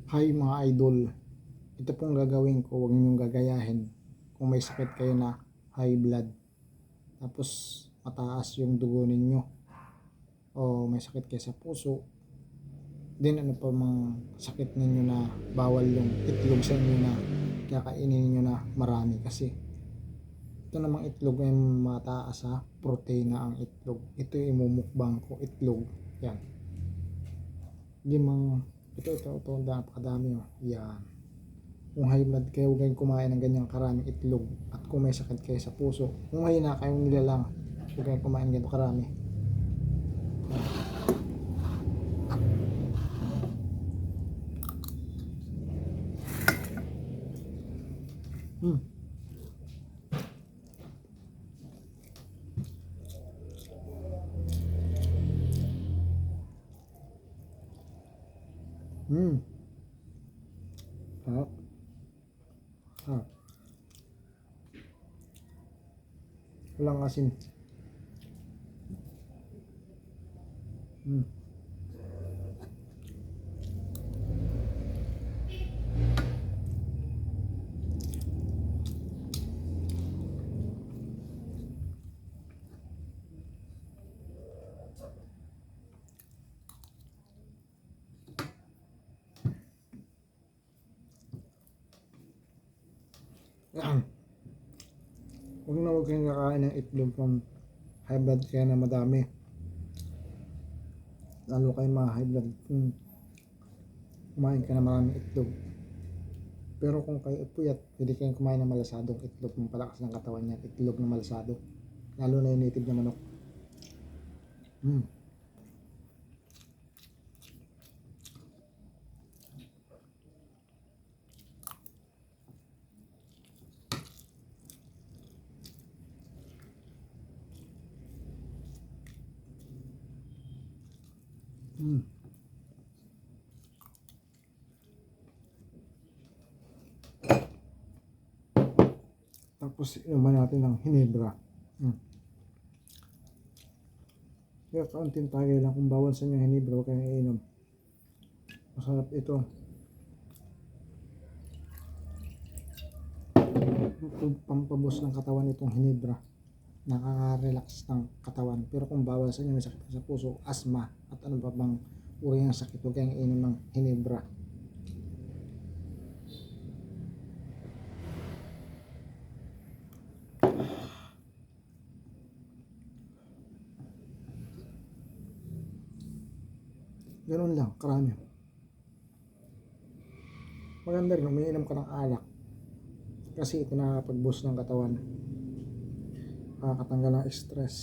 Hi mga idol, ito pong gagawin ko, huwag ninyong gagayahin. Kung may sakit kayo na high blood, tapos mataas yung dugo ninyo, o may sakit kayo sa puso, din ano pa mga sakit ninyo na bawal yung itlog sa inyo na kakainin ninyo na marami. Kasi ito namang itlog ay mataas sa protein na ang itlog. Ito yung imumukbang ko, itlog. Yan. Hindi mang, ito, napakadami oh. Yan. Kung high blood kayo, huwag kayong kumain ng ganyang karaming itlog. At kung may sakit kayo sa puso, kung mahina kayong nilalang, huwag kayong kumain ganito karami. Hmm. Hmm. Sarap. Sarap. Walang asin. Hmm. Yan. Huwag kayong kakain ng itlog kung high blood kaya na madami. Lalo kayo mga high blood kung kumain ka na maraming itlog. Pero kung kayo puyat, pwede kayong kumain ng malasadong itlog, ng palakas ng katawan niya, itlog na malasado. Lalo na yung native na manok. Hmm. Hmm. Tapos inuman natin ng hinebra. Hmm. Kaya kaunting tagay lang, kung bawal sa inyo hinebra, huwag kayong iinom. Masarap ito. Pampabos ng katawan itong hinebra. Nakaka-relax ng katawan. Pero kung bawal sa inyo, may sakit sa puso, asthma, at ano pa bang uri ng sakit, huwag kayong iinom ng hinebra. Ganun lang, karami. Maganda rin, umiinom ka ng alak. Kasi ito nakakapag-boost ng katawan. Nakakatanggal ng stress.